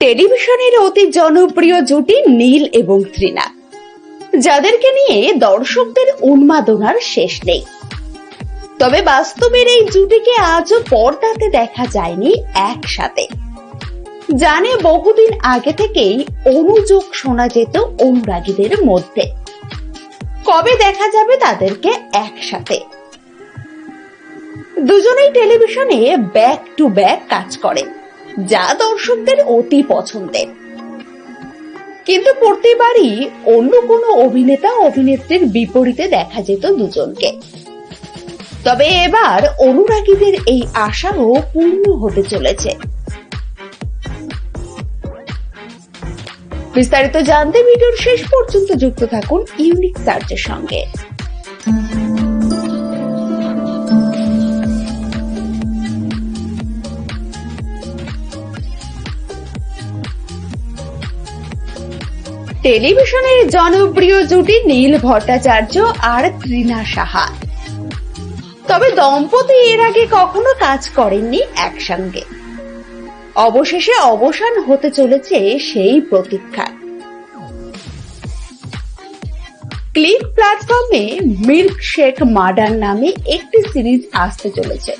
টেলিভিশনের অতি জনপ্রিয় জুটি নীল এবং তৃণা, যাদেরকে নিয়ে দর্শকদের উন্মাদনার শেষ নেই। তবে বাস্তবের এই জুটিকে আজও পর্দাতে দেখা যায়নি একসাথে। জানে বহুদিন আগে থেকেই অনুযোগ শোনা যেত অনুরাগীদের মধ্যে, কবে দেখা যাবে তাদেরকে একসাথে। দুজনেই টেলিভিশনে ব্যাক টু ব্যাক কাজ করেন, যা দর্শকদের অতি পছন্দের। কিন্তু প্রতিবারই অন্য কোনো অভিনেতা অভিনেত্রীর বিপরীতে দেখা যেত দুজনকে। তবে এবার অনুরাগীদের এই আশাও পূর্ণ হতে চলেছে। বিস্তারিত জানতে ভিডিওর শেষ পর্যন্ত যুক্ত থাকুন ইউনিক সার্চের সঙ্গে। টেলিভিশনের জনপ্রিয় জুটি নীল ভট্টাচার্য আর তৃণা সাহা। তবে দম্পতি এর আগে কখনো কাজ করেননি একসঙ্গে। অবশেষে অবসান হতে চলেছে সেই প্রতীক্ষা। ক্লিক প্ল্যাটফর্মে মিল্কশেক মার্ডার নামে একটি সিরিজ আসতে চলেছে,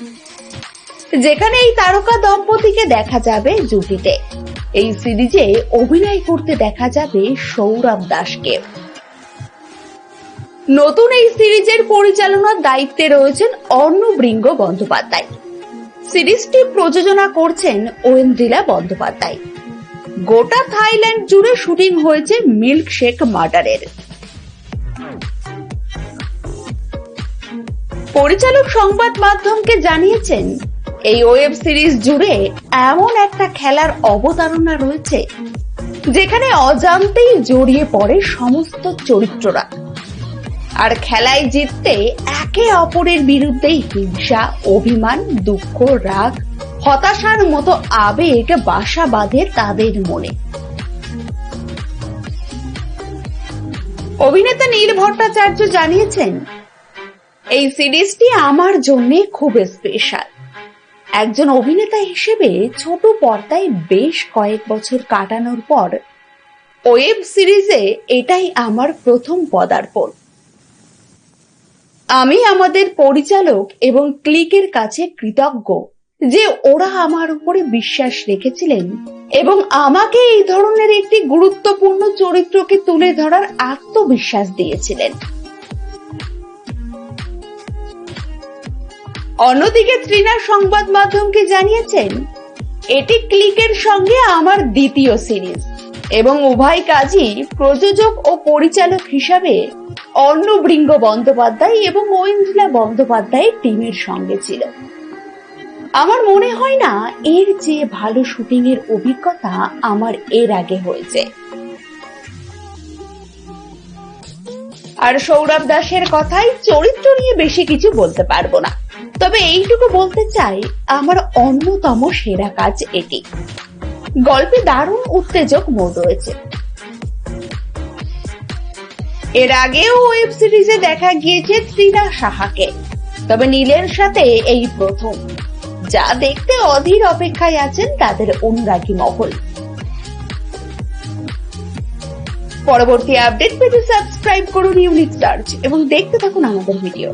যেখানে এই তারকা দম্পতিকে দেখা যাবে জুটিতে। এই সিরিজে অভিনয় করতে দেখা যাবে সৌরভ দাসকে। নতুন এই সিরিজের পরিচালনার দায়িত্বে রয়েছেন অর্ণবৃঙ্গ বন্দ্যোপাধ্যায়। সিরিজটি প্রযোজনা করছেন ঐন্দ্রিলা বন্দ্যোপাধ্যায়। গোটা থাইল্যান্ড জুড়ে শুটিং হয়েছে মিল্কশেক মার্ডারের। পরিচালক সংবাদ মাধ্যমকে জানিয়েছেন, এই ওয়েব সিরিজ জুড়ে এমন একটা খেলার অবতারণা রয়েছে, যেখানে অজান্তেই জড়িয়ে পড়ে সমস্ত চরিত্ররা। আর খেলায় জিততে একে অপরের বিরুদ্ধে হিংসা, অভিমান, দুঃখ, রাগ, হতাশার মতো আবেগ বাসা বাঁধে তাদের মনে। অভিনেতা নীল ভট্টাচার্য জানিয়েছেন, এই সিরিজটি আমার জন্য খুব স্পেশাল। একজন অভিনেতা হিসেবে ছোট পর্দায় বেশ কয়েক বছর কাটানোর পর ওয়েব সিরিজে এটাই আমার প্রথম পদার্পণ। আমি আমাদের পরিচালক এবং ক্লিকের কাছে কৃতজ্ঞ যে ওরা আমার উপরে বিশ্বাস রেখেছিলেন এবং আমাকে এই ধরনের একটি গুরুত্বপূর্ণ চরিত্রকে তুলে ধরার আত্মবিশ্বাস দিয়েছিলেন। অন্যদিকে তৃণা সংবাদ মাধ্যমকে জানিয়েছেন, এটি ক্লিকের সঙ্গে আমার দ্বিতীয় সিরিজ এবং উভয় কাজই প্রযোজক ও পরিচালক হিসাবে অর্ণবৃঙ্গ বন্দ্যোপাধ্যায় এবং ঐন্দ্রিলা বন্দ্যোপাধ্যায়ের টিমের সঙ্গে ছিল। আমার মনে হয় না এর চেয়ে ভালো শুটিং এর অভিজ্ঞতা আমার এর আগে হয়েছে। আর সৌরভ দাসের কথাই, চরিত্র নিয়ে বেশি কিছু বলতে পারবো না, তবে এইটুকু বলতে চাই, আমার অন্যতম সেরা কাজ এটি। গল্পে দারুণ উত্তেজক মোড় রয়েছে। এর আগেও ওয়েব সিরিজে দেখা গিয়েছে তৃণা সাহাকে, তবে নীলের সাথে এই প্রথম, যা দেখতে অধীর অপেক্ষায় আছেন তাদের অনুরাগী মহল। পরবর্তী আপডেট পেতে সাবস্ক্রাইব করুন ইউনিক সার্চ এবং দেখতে থাকুন আমাদের ভিডিও।